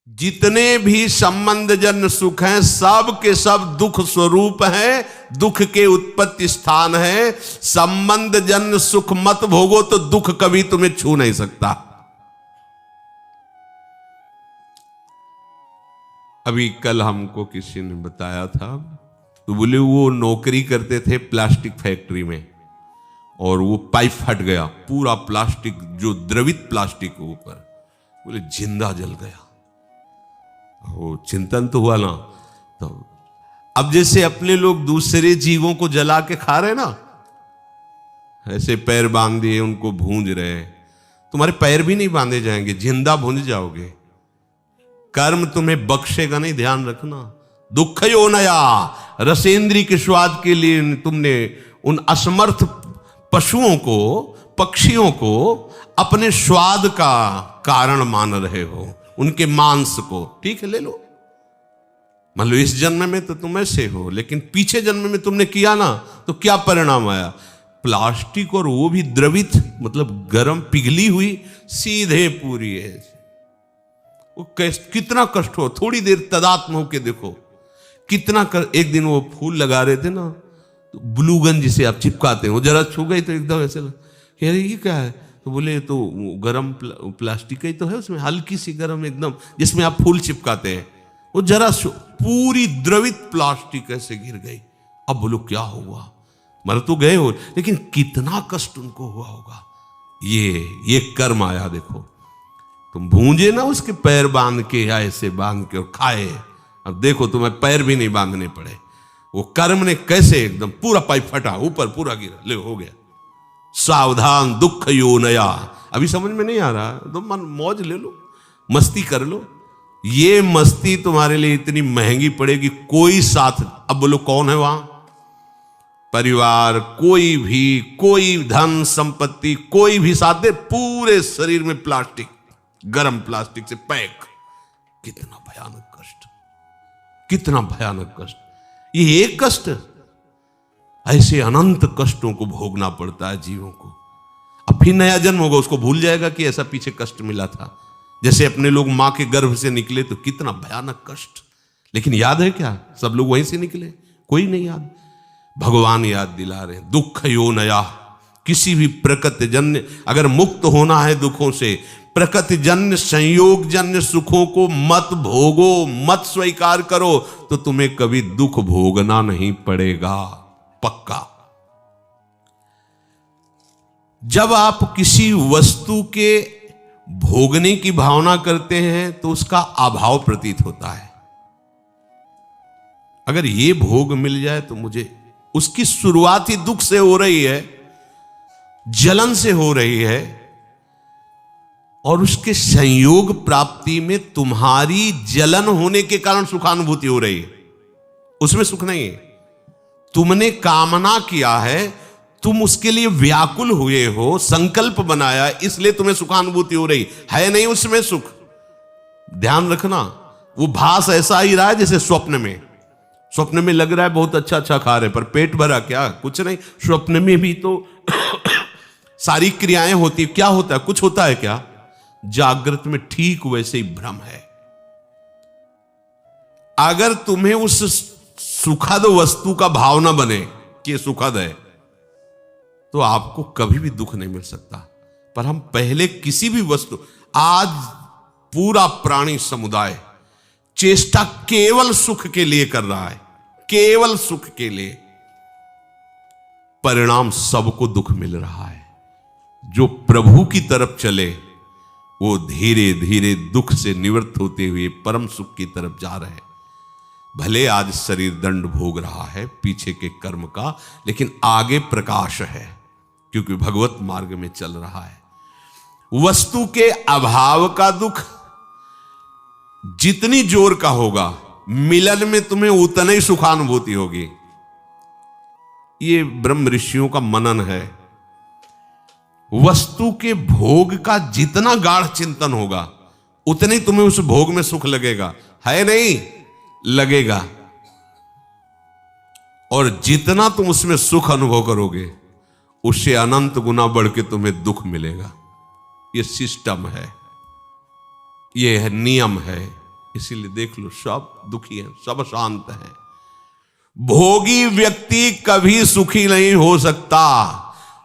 जितने भी संबंध जन्य सुख हैं सब के सब दुख स्वरूप हैं, दुख के उत्पत्ति स्थान है। संबंध जन्य सुख मत भोगो तो दुख कभी तुम्हें छू नहीं सकता। अभी कल हमको किसी ने बताया था, तो बोले वो नौकरी करते थे प्लास्टिक फैक्ट्री में और वो पाइप फट गया, पूरा प्लास्टिक जो द्रवित प्लास्टिक ऊपर, बोले जिंदा जल गया। वो चिंतन तो हुआ ना। तो अब जैसे अपने लोग दूसरे जीवों को जला के खा रहे ना, ऐसे पैर बांध दिए उनको भूंज रहे, तुम्हारे पैर भी नहीं बांधे जाएंगे, जिंदा भूंज जाओगे। कर्म तुम्हें बख्शेगा नहीं, ध्यान रखना। दुख यो नया, रसेंद्री के स्वाद के लिए तुमने उन असमर्थ पशुओं को, पक्षियों को अपने स्वाद का कारण मान रहे हो, उनके मांस को। ठीक है, ले लो, मान लो इस जन्म में तो तुम ऐसे हो, लेकिन पीछे जन्म में तुमने किया ना, तो क्या परिणाम आया? प्लास्टिक, और वो भी द्रवित, मतलब गर्म पिघली हुई, सीधे पूरी है। वो कितना कष्ट हो। थोड़ी देर तदात्म होके देखो कितना एक दिन वो फूल लगा रहे थे ना, तो ब्लू गन जिसे आप चिपकाते हैं, वो जरा छू गई तो एकदम ऐसे कह रहे ये क्या है? तो बोले तो गरम प्लास्टिक ही तो है, उसमें हल्की सी गरम एकदम, जिसमें आप फूल चिपकाते हैं। वो जरा पूरी द्रवित प्लास्टिक ऐसे गिर गई। अब बोलो क्या हुआ? मर तो गए हो, लेकिन कितना कष्ट उनको हुआ होगा। ये कर्म आया। देखो तुम भूंजे ना उसके पैर बांध के, या ऐसे बांध के और खाए, अब देखो तुम्हें पैर भी नहीं बांधने पड़े। वो कर्म ने कैसे एकदम पूरा पाइप फटा, ऊपर पूरा गिरा, ले हो गया। सावधान दुख यो नया। अभी समझ में नहीं आ रहा तो मन मौज ले लो, मस्ती कर लो। ये मस्ती तुम्हारे लिए इतनी महंगी पड़ेगी, कोई साथ। अब बोलो कौन है वहां? परिवार, कोई भी, कोई धन संपत्ति, कोई भी साथ दे, पूरे शरीर में प्लास्टिक, गरम प्लास्टिक से पैक। कितना भयानक कष्ट, कितना भयानक कष्ट। ये एक कष्ट, ऐसे अनंत कष्टों को भोगना पड़ता है जीवों को। अब फिर नया जन्म होगा, उसको भूल जाएगा कि ऐसा पीछे कष्ट मिला था। जैसे अपने लोग मां के गर्भ से निकले तो कितना भयानक कष्ट, लेकिन याद है क्या? सब लोग वहीं से निकले, कोई नहीं याद। भगवान याद दिला रहे हैं, दुख यो नया। किसी भी प्रकृति जन्य अगर मुक्त होना है दुखों से, प्रकृति जन्य संयोग जन्य सुखों को मत भोगो, मत स्वीकार करो, तो तुम्हें कभी दुख भोगना नहीं पड़ेगा, पक्का। जब आप किसी वस्तु के भोगने की भावना करते हैं तो उसका अभाव प्रतीत होता है। अगर ये भोग मिल जाए तो मुझे, उसकी शुरुआत ही दुख से हो रही है, जलन से हो रही है, और उसके संयोग प्राप्ति में तुम्हारी जलन होने के कारण सुखानुभूति हो रही है, उसमें सुख नहीं है। तुमने कामना किया है, तुम उसके लिए व्याकुल हुए हो, संकल्प बनाया, इसलिए तुम्हें सुखानुभूति हो रही है, नहीं उसमें सुख। ध्यान रखना, वो भास ऐसा ही रहा है जैसे स्वप्न में। स्वप्न में लग रहा है बहुत अच्छा अच्छा खा रहे, पर पेट भरा क्या? कुछ नहीं। स्वप्न में भी तो सारी क्रियाएं होती, क्या होता है? कुछ होता है क्या? जागृत में ठीक वैसे ही भ्रम है। अगर तुम्हें उस सुखद वस्तु का भावना बने कि सुखद है, तो आपको कभी भी दुख नहीं मिल सकता। पर हम पहले किसी भी वस्तु, आज पूरा प्राणी समुदाय चेष्टा केवल सुख के लिए कर रहा है, केवल सुख के लिए। परिणाम सबको दुख मिल रहा है। जो प्रभु की तरफ चले वो धीरे धीरे दुख से निवृत्त होते हुए परम सुख की तरफ जा रहे हैं। भले आज शरीर दंड भोग रहा है पीछे के कर्म का, लेकिन आगे प्रकाश है, क्योंकि भगवत मार्ग में चल रहा है। वस्तु के अभाव का दुख जितनी जोर का होगा, मिलन में तुम्हें उतना ही सुखानुभूति होगी। ये ब्रह्म ऋषियों का मनन है। वस्तु के भोग का जितना गाढ़ चिंतन होगा, उतने तुम्हें उस भोग में सुख लगेगा, है नहीं? लगेगा। और जितना तुम उसमें सुख अनुभव करोगे, उससे अनंत गुना बढ़ के तुम्हें दुख मिलेगा। ये सिस्टम है, ये है नियम है, इसीलिए देख लो सब दुखी हैं, सब शांत हैं। भोगी व्यक्ति कभी सुखी नहीं हो सकता,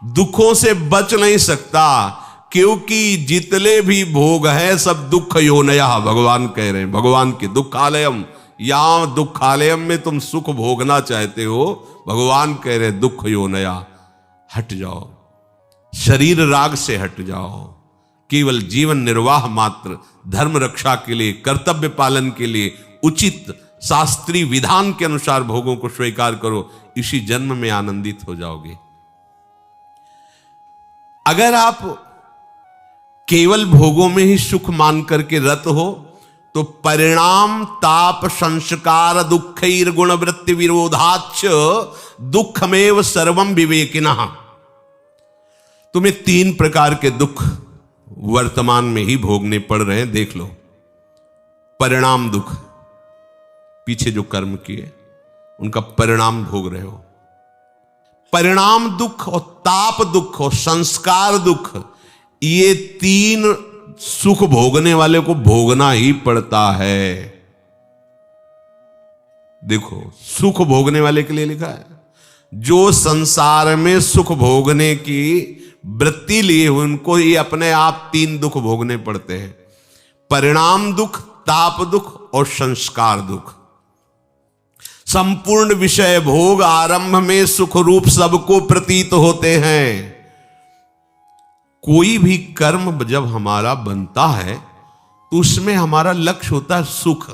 दुखों से बच नहीं सकता, क्योंकि जितने भी भोग है सब दुख योनया, भगवान कह रहे हैं, भगवान के दुखालयम, यहां दुखालयम में तुम सुख भोगना चाहते हो, भगवान कह रहे हैं दुख योनया, हट जाओ, शरीर राग से हट जाओ, केवल जीवन निर्वाह मात्र, धर्म रक्षा के लिए, कर्तव्य पालन के लिए उचित शास्त्रीय विधान के अनुसार भोगों को स्वीकार करो, इसी जन्म में आनंदित हो जाओगे। अगर आप केवल भोगों में ही सुख मान करके रत हो तो परिणाम ताप संस्कार दुखैर गुण वृत्ति विरोधाच दुखमेव सर्वम विवेकिनः। तुम्हें 3 प्रकार के दुख वर्तमान में ही भोगने पड़ रहे हैं, देख लो। परिणाम दुख, पीछे जो कर्म किए उनका परिणाम भोग रहे हो। परिणाम दुख और ताप दुख और संस्कार दुख, ये 3 सुख भोगने वाले को भोगना ही पड़ता है। देखो, सुख भोगने वाले के लिए लिखा है, जो संसार में सुख भोगने की वृत्ति लिए हुए उनको ये अपने आप 3 दुख भोगने पड़ते हैं, परिणाम दुख, ताप दुख और संस्कार दुख। संपूर्ण विषय भोग आरंभ में सुख रूप सबको प्रतीत होते हैं। कोई भी कर्म जब हमारा बनता है तो उसमें हमारा लक्ष्य होता है सुख।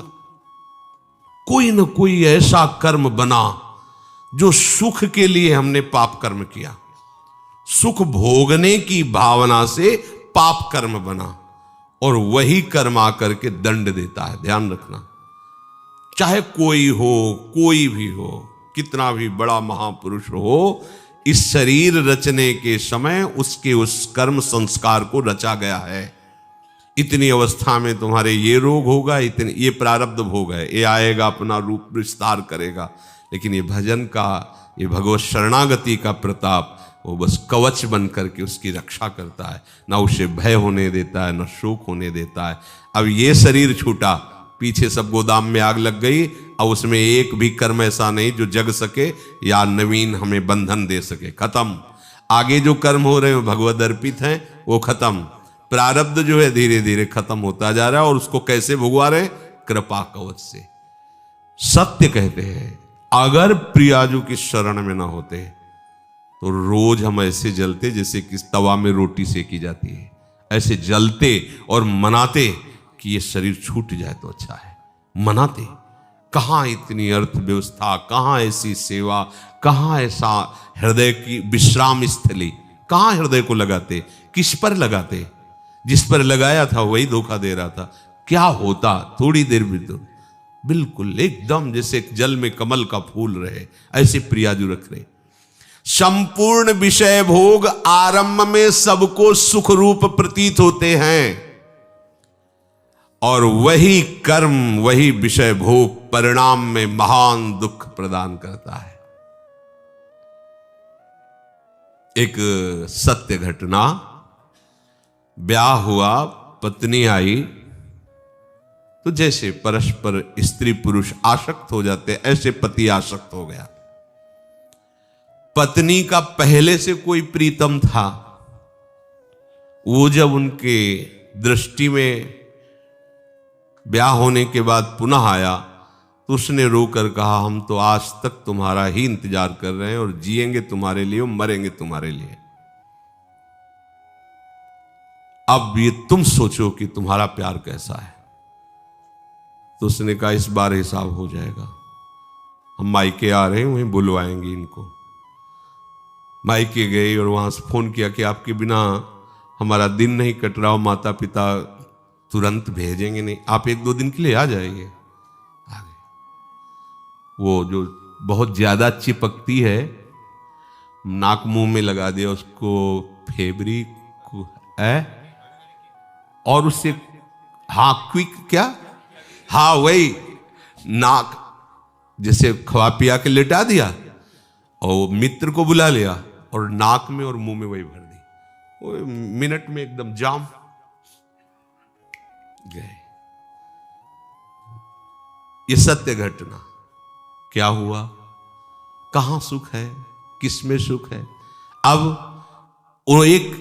कोई न कोई ऐसा कर्म बना जो सुख के लिए हमने पाप कर्म किया, सुख भोगने की भावना से पाप कर्म बना, और वही कर्म आकर के दंड देता है। ध्यान रखना, चाहे कोई हो, कोई भी हो, कितना भी बड़ा महापुरुष हो, इस शरीर रचने के समय उसके उस कर्म संस्कार को रचा गया है। इतनी अवस्था में तुम्हारे ये रोग होगा, इतने ये प्रारब्ध भोग है, ये आएगा, अपना रूप विस्तार करेगा। लेकिन ये भजन का, ये भगवत शरणागति का प्रताप, वो बस कवच बन करके उसकी रक्षा करता है, ना उसे भय होने देता है, ना शोक होने देता है। अब ये शरीर छूटा, पीछे सब गोदाम में आग लग गई, अब उसमें एक भी कर्म ऐसा नहीं जो जग सके या नवीन हमें बंधन दे सके, खत्म। आगे जो कर्म हो रहे हैं भगवद अर्पित हैं, वो खत्म। प्रारब्ध जो है धीरे धीरे खत्म होता जा रहा है, और उसको कैसे भुगवा रहे? कृपा कवच से। सत्य कहते हैं, अगर प्रियाजू की शरण में ना होते तो रोज हम ऐसे जलते जैसे कि तवा में रोटी सेकी जाती है, ऐसे जलते और मनाते कि ये शरीर छूट जाए तो अच्छा है, मनाते। कहाँ इतनी अर्थव्यवस्था, कहाँ ऐसी सेवा, कहाँ ऐसा हृदय की विश्राम स्थली, कहाँ हृदय को लगाते, किस पर लगाते? जिस पर लगाया था वही धोखा दे रहा था। क्या होता थोड़ी देर भी तो बिल्कुल एकदम जैसे जल में कमल का फूल रहे, ऐसे प्रियाजू रख रहे। संपूर्ण विषय भोग आरंभ में सबको सुख रूप प्रतीत होते हैं, और वही कर्म, वही विषय भोग परिणाम में महान दुख प्रदान करता है। एक सत्य घटना, ब्याह हुआ, पत्नी आई, तो जैसे परस्पर स्त्री पुरुष आसक्त हो जाते, ऐसे पति आसक्त हो गया। पत्नी का पहले से कोई प्रीतम था, वो जब उनके दृष्टि में ब्याह होने के बाद पुनः आया तो उसने रोकर कहा, हम तो आज तक तुम्हारा ही इंतजार कर रहे हैं, और जिएंगे तुम्हारे लिए और मरेंगे तुम्हारे लिए। अब ये तुम सोचो कि तुम्हारा प्यार कैसा है। तो उसने कहा, इस बार हिसाब हो जाएगा, हम मायके आ रहे हैं, वहीं बुलवाएंगे इनको। मायके गए और वहां से फोन किया कि आपके बिना हमारा दिन नहीं कट रहा, माता पिता तुरंत भेजेंगे नहीं, आप 1-2 दिन के लिए आ जाइए। आ गए। वो जो बहुत ज्यादा चिपकती है, नाक मुंह में लगा दिया उसको, फेब्रिक है, और उससे हाँ क्विक क्या, हाँ वही नाक जैसे खवा पिया के लेटा दिया, और मित्र को बुला लिया और नाक में और मुंह में वही भर दी। वो मिनट में एकदम जाम गए। ये सत्य घटना। क्या हुआ, कहां सुख है, किसमें सुख है। अब वो एक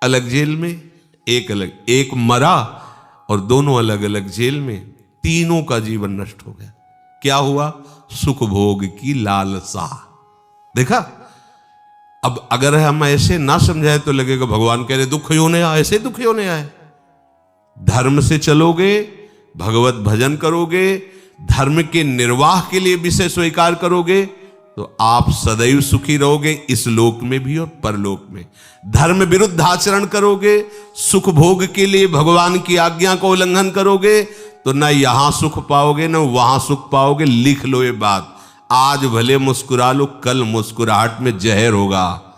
अलग जेल में, एक अलग, एक मरा और दोनों अलग अलग जेल में, तीनों का जीवन नष्ट हो गया। क्या हुआ, सुख भोग की लालसा। देखा, अब अगर हम ऐसे ना समझाए तो लगेगा भगवान कह रहे दुख होने आए, ऐसे दुख होने आए। धर्म से चलोगे, भगवत भजन करोगे, धर्म के निर्वाह के लिए विषय स्वीकार करोगे तो आप सदैव सुखी रहोगे, इस लोक में भी और परलोक में। धर्म विरुद्ध आचरण करोगे, सुख भोग के लिए भगवान की आज्ञा को उल्लंघन करोगे तो न यहां सुख पाओगे न वहां सुख पाओगे। लिख लो ये बात, आज भले मुस्कुरा लो, कल मुस्कुराहट में जहर होगा।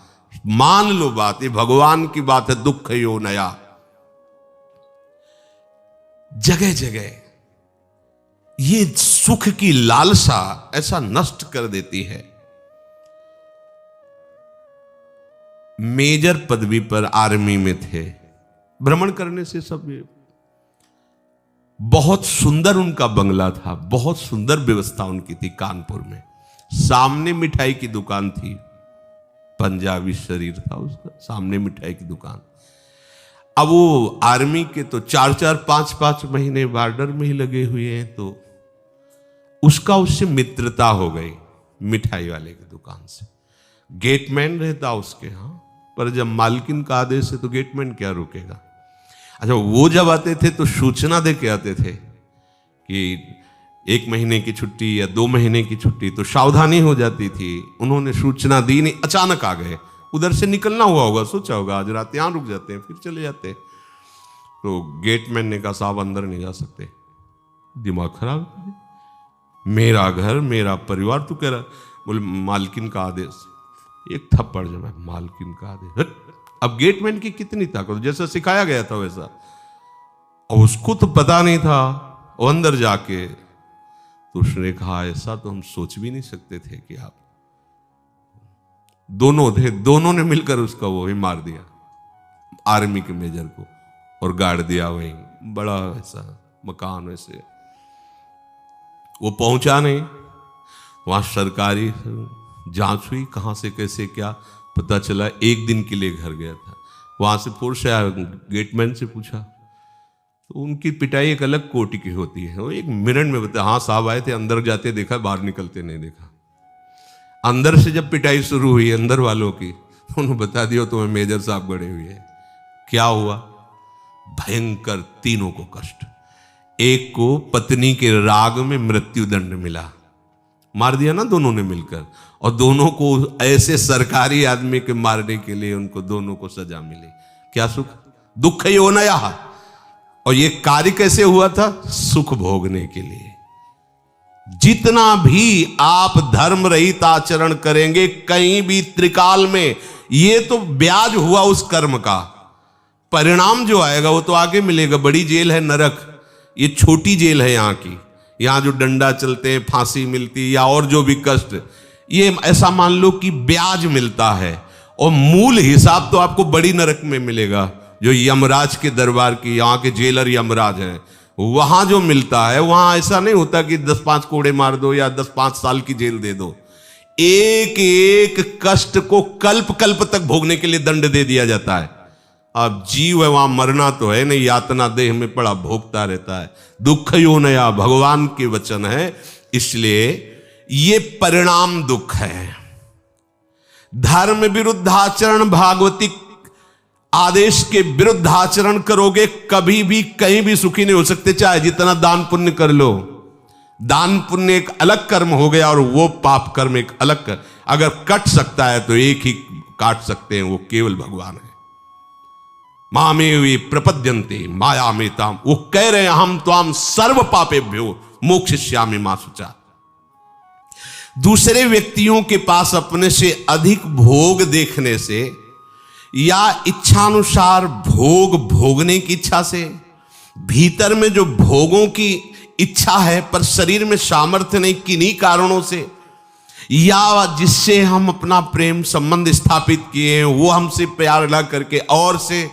मान लो बात, ये भगवान की बात है। दुख यो नया, जगह जगह ये सुख की लालसा ऐसा नष्ट कर देती है। मेजर पदवी पर आर्मी में थे, भ्रमण करने से सब, बहुत सुंदर उनका बंगला था, बहुत सुंदर व्यवस्था उनकी थी। कानपुर में सामने मिठाई की दुकान थी, पंजाबी शरीर था उसका, सामने मिठाई की दुकान। अब वो आर्मी के तो 4-4, 5-5 महीने बॉर्डर में ही लगे हुए हैं, तो उसका उससे मित्रता हो गई मिठाई वाले की दुकान से। गेटमैन रहता उसके यहां, पर जब मालकिन का आदेश है तो गेटमैन क्या रुकेगा। अच्छा, वो जब आते थे तो सूचना दे के आते थे कि 1 महीने की छुट्टी या 2 महीने की छुट्टी, तो सावधानी हो जाती थी। उन्होंने सूचना दी नहीं, अचानक आ गए, उधर से निकलना हुआ होगा, सोचा होगा आज रात यहां रुक जाते हैं फिर चले जाते। तो गेटमैन ने कहा साहब अंदर नहीं जा सकते। दिमाग खराब, मेरा घर मेरा परिवार, तू कह रहा। बोले मालकिन का आदेश। एक थप्पड़ जमा, मालकिन का आदेश। अब गेटमैन की कितनी ताकत, जैसा सिखाया गया था वैसा, और उसको तो पता नहीं था। वो अंदर जाके तो उसने कहा ऐसा तो हम सोच भी नहीं सकते थे कि आप दोनों थे, दोनों ने मिलकर उसका वो ही मार दिया, आर्मी के मेजर को, और गाड़ दिया वहीं। बड़ा ऐसा मकान, वैसे वो पहुंचा नहीं। वहां सरकारी जांच हुई, कहां से कैसे क्या पता चला। 1 दिन के लिए घर गया था, वहां से फोर्स आया, गेटमैन से पूछा तो उनकी पिटाई एक अलग कोटि की होती है। वो 1 मिनट में बताया हाँ साहब आए थे, अंदर जाते देखा, बाहर निकलते नहीं देखा। अंदर से जब पिटाई शुरू हुई अंदर वालों की, तो उन्होंने बता दिया तुम्हें मेजर साहब गड़े हुए हैं। क्या हुआ, भयंकर, तीनों को कष्ट। एक को पत्नी के राग में मृत्यु दंड मिला, मार दिया ना दोनों ने मिलकर, और दोनों को ऐसे सरकारी आदमी के मारने के लिए उनको दोनों को सजा मिली। क्या सुख, दुख ही होना यह। और ये कार्य कैसे हुआ था, सुख भोगने के लिए। जितना भी आप धर्म रहित आचरण करेंगे कहीं भी त्रिकाल में, ये तो ब्याज हुआ उस कर्म का। परिणाम जो आएगा वो तो आगे मिलेगा। बड़ी जेल है नरक, ये छोटी जेल है यहाँ की। यहाँ जो डंडा चलते हैं, फांसी मिलती या और जो भी कष्ट, ये ऐसा मान लो कि ब्याज मिलता है, और मूल हिसाब तो आपको बड़ी नरक में मिलेगा, जो यमराज के दरबार की, यहाँ के जेलर यमराज हैं, वहां जो मिलता है। वहां ऐसा नहीं होता कि 10-5 कोड़े मार दो या 10-5 साल की जेल दे दो। एक एक कष्ट को कल्प कल्प तक भोगने के लिए दंड दे दिया जाता है। अब जीव है, वहां मरना तो है नहीं, यातना देह में पड़ा भोगता रहता है। दुख यो नया, भगवान के वचन है, इसलिए ये परिणाम दुख है। धर्म विरुद्ध आचरण, भागवतिक आदेश के विरुद्ध आचरण करोगे, कभी भी कहीं भी सुखी नहीं हो सकते, चाहे जितना दान पुण्य कर लो। दान पुण्य एक अलग कर्म हो गया और वो पाप कर्म एक अलग कर। अगर कट सकता है तो एक ही काट सकते हैं, वो केवल भगवान है। मामे वे प्रपद्यन्ते माया में ताम, वो कह रहे हैं हम त्वाम सर्व पापेभ्यो मोक्षयिष्यामि मा शुचा। दूसरे व्यक्तियों के पास अपने से अधिक भोग देखने से या इच्छानुसार भोग भोगने की इच्छा से, भीतर में जो भोगों की इच्छा है पर शरीर में सामर्थ्य नहीं, किन्हीं कारणों से, या जिससे हम अपना प्रेम संबंध स्थापित किए हैं वो हमसे प्यार ना करके, और से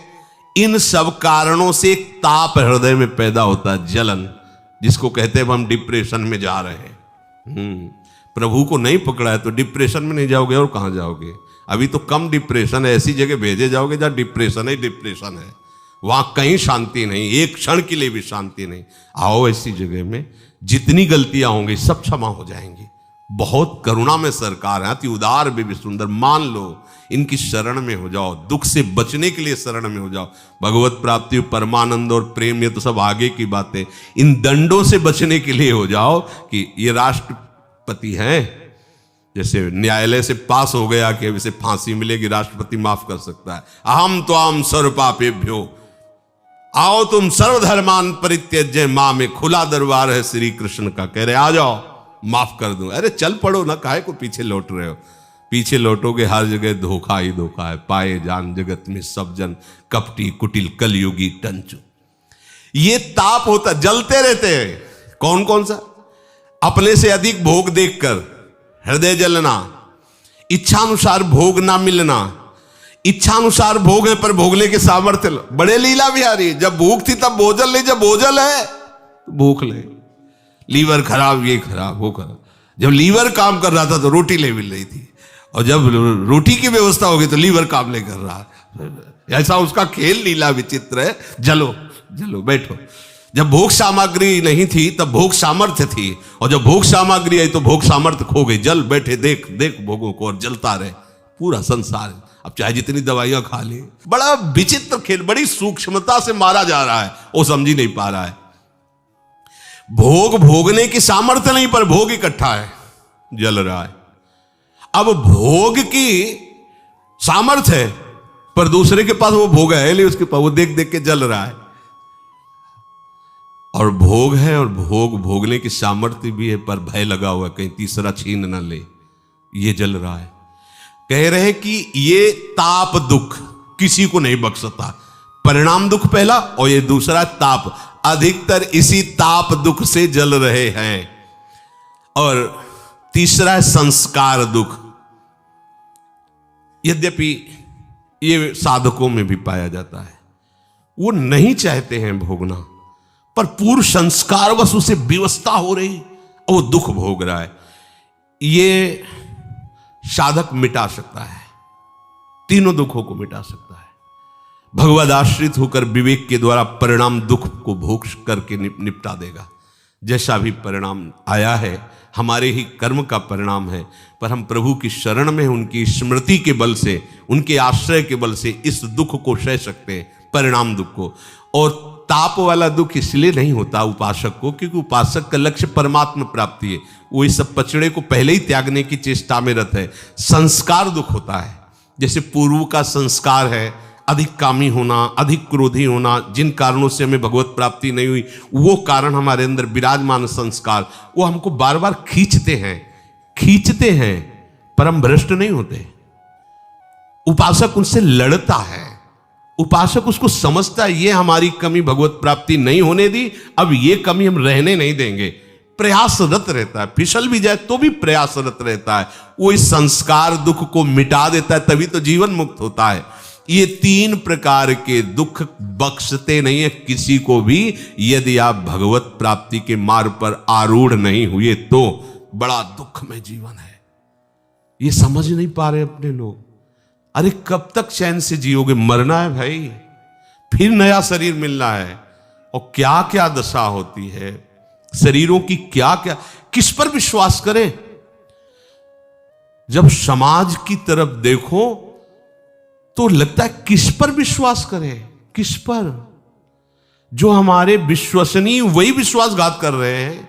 इन सब कारणों से एक ताप हृदय में पैदा होता है, जलन। जिसको कहते हैं हम डिप्रेशन में जा रहे हैं। प्रभु को नहीं पकड़ा है तो डिप्रेशन में नहीं जाओगे और कहाँ जाओगे। अभी तो कम डिप्रेशन है, ऐसी जगह भेजे जाओगे जहाँ डिप्रेशन है, वहां कहीं शांति नहीं, एक क्षण के लिए भी शांति नहीं। आओ ऐसी जगह में जितनी गलतियां होंगी सब क्षमा हो जाएंगी। बहुत करुणा में सरकार है, अति उदार भी सुंदर। मान लो इनकी शरण में हो जाओ, दुख से बचने के लिए शरण में हो जाओ। भगवत प्राप्ति, परमानंद और प्रेम ये तो सब आगे की बातें। इन दंडों से बचने के लिए हो जाओ कि ये राष्ट्रपति हैं, जैसे न्यायालय से पास हो गया कि इसे फांसी मिलेगी, राष्ट्रपति माफ कर सकता है। अहम त्वाम सर्व पापेभ्यो, आओ तुम सर्वधर्मान परित्यज्य मां में खुला दरबार है श्री कृष्ण का। कह रहे आ जाओ माफ कर दूं। अरे चल पड़ो ना, काहे को पीछे लौट रहे हो। पीछे लौटोगे हर जगह धोखा ही धोखा है। पाए जान जगत में सब जन कपटी कुटिल कलयुगी टंचु। ये ताप होता, जलते रहते हैं। कौन कौन सा? अपने से अधिक भोग देखकर हृदय जलना, इच्छानुसार भोग ना मिलना। इच्छानुसार भोग है पर भोगने के सामर्थ्य। बड़े लीला बिहारी, जब भूख थी तब भोजन ले, जब भोजन है तो भूख ले। लीवर खराब, ये खराब, वो खराब। जब लीवर काम कर रहा था तो रोटी ले मिल रही थी, और जब रोटी की व्यवस्था होगी तो लीवर काम नहीं कर रहा। ऐसा उसका खेल लीला विचित्र है। जलो जलो बैठो। जब भोग सामग्री नहीं थी तब भोग सामर्थ्य थी, और जब भोग सामग्री आई तो भोग सामर्थ्य खो गई। जल बैठे देख देख भोगों को और जलता रहे पूरा संसार। अब चाहे जितनी दवाइयां खा ले, बड़ा विचित्र खेल, बड़ी सूक्ष्मता से मारा जा रहा है, वो समझ ही नहीं पा रहा है। भोग भोगने की सामर्थ्य नहीं पर भोग इकट्ठा है, जल रहा है। अब भोग की सामर्थ्य है पर दूसरे के पास वो भोग है नहीं, उसके पास वो देख देख के जल रहा है। और भोग है और भोग भोगने की सामर्थ्य भी है पर भय लगा हुआ है कहीं तीसरा छीन ना ले, ये जल रहा है। कह रहे कि ये ताप दुख किसी को नहीं बख्शता। परिणाम दुख पहला और ये दूसरा ताप, अधिकतर इसी ताप दुख से जल रहे हैं। और तीसरा है संस्कार दुख। यद्यपि ये साधकों में भी पाया जाता है, वो नहीं चाहते हैं भोगना पर पूर्व संस्कार बस उसे विवस्था हो रही और वो दुख भोग रहा है। ये साधक मिटा सकता है, तीनों दुखों को मिटा सकता है। भगवद आश्रित होकर विवेक के द्वारा परिणाम दुख को भोग करके निपटा देगा। जैसा भी परिणाम आया है हमारे ही कर्म का परिणाम है, पर हम प्रभु की शरण में उनकी स्मृति के बल से, उनके आश्रय के बल से इस दुख को सह सकते हैं, परिणाम दुख को। और ताप वाला दुख इसलिए नहीं होता उपासक को क्योंकि उपासक का लक्ष्य परमात्मा प्राप्ति है। वो इस सब पचड़े को पहले ही त्यागने की चेष्टा में रत है। संस्कार दुख होता है, जैसे पूर्व का संस्कार है अधिक कामी होना, अधिक क्रोधी होना, जिन कारणों से हमें भगवत प्राप्ति नहीं हुई, वो कारण हमारे अंदर विराजमान संस्कार वो हमको बार बार खींचते हैं पर हम भ्रष्ट नहीं होते। उपासक उनसे लड़ता है, उपासक उसको समझता है ये हमारी कमी भगवत प्राप्ति नहीं होने दी, अब ये कमी हम रहने नहीं देंगे। प्रयासरत रहता है, फिसल भी जाए तो भी प्रयासरत रहता है। वो इस संस्कार दुख को मिटा देता है, तभी तो जीवन मुक्त होता है। ये तीन प्रकार के दुख बख्शते नहीं है किसी को भी, यदि आप भगवत प्राप्ति के मार्ग पर आरूढ़ नहीं हुए तो। बड़ा दुख में जीवन है, ये समझ नहीं पा रहे अपने लोग। अरे कब तक चैन से जियोगे? मरना है भाई, फिर नया शरीर मिलना है। और क्या क्या दशा होती है शरीरों की, क्या क्या, किस पर विश्वास करें? जब समाज की तरफ देखो तो लगता है किस पर विश्वास करें, किस पर? जो हमारे विश्वसनीय वही विश्वासघात कर रहे हैं,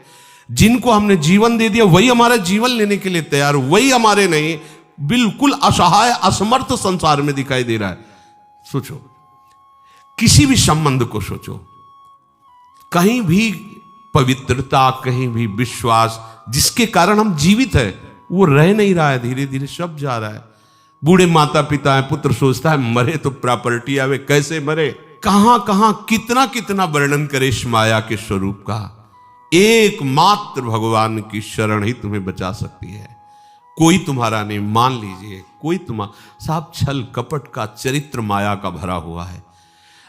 जिनको हमने जीवन दे दिया वही हमारा जीवन लेने के लिए तैयार, वही हमारे नहीं, बिल्कुल असहाय असमर्थ संसार में दिखाई दे रहा है। सोचो, किसी भी संबंध को सोचो, कहीं भी पवित्रता, कहीं भी विश्वास जिसके कारण हम जीवित है वो रह नहीं रहा है, धीरे धीरे सब जा रहा है। बूढ़े माता पिता है, पुत्र सोचता है मरे तो प्रॉपर्टी आवे, कैसे मरे, कहां कहां कितना कितना वर्णन करे इस माया के स्वरूप का। एकमात्र भगवान की शरण ही तुम्हें बचा सकती है। कोई तुम्हारा नहीं, मान लीजिए कोई तुम्हारा, साहब छल कपट का चरित्र माया का भरा हुआ है।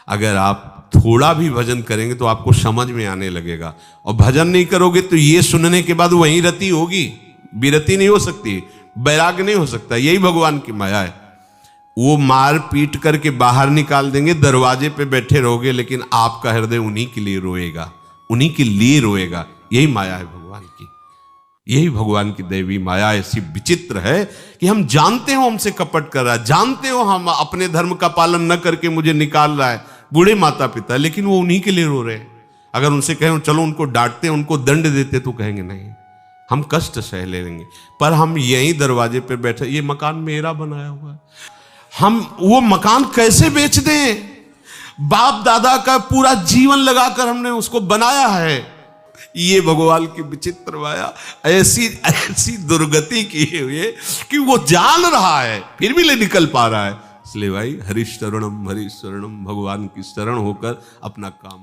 अगर आप थोड़ा भी भजन करेंगे तो आपको समझ में आने लगेगा, और भजन नहीं करोगे तो ये सुनने के बाद वहीं रति होगी, विरति नहीं हो सकती, वैराग्य नहीं हो सकता। यही भगवान की माया है। वो मार पीट करके बाहर निकाल देंगे, दरवाजे पे बैठे रहोगे, लेकिन आपका हृदय उन्हीं के लिए रोएगा, उन्हीं के लिए रोएगा। यही माया है भगवान की, यही भगवान की दैवी माया ऐसी विचित्र है कि हम जानते हो हमसे कपट कर रहा है, जानते हो हम अपने धर्म का पालन न करके मुझे निकाल रहा है, बूढ़े माता पिता, लेकिन वो उन्हीं के लिए रो रहे हैं। अगर उनसे कहें चलो उनको डांटते, उनको दंड देते, तो कहेंगे नहीं, हम कष्ट सह लेंगे। पर हम यही दरवाजे पे बैठे, ये मकान मेरा बनाया हुआ है, हम वो मकान कैसे बेच दें? बाप दादा का पूरा जीवन लगाकर हमने उसको बनाया है। ये भगवान की विचित्र माया ऐसी ऐसी दुर्गति की हुई कि वो जान रहा है फिर भी ले निकल पा रहा है। इसलिए भाई हरिशरणम भगवान की शरण होकर अपना काम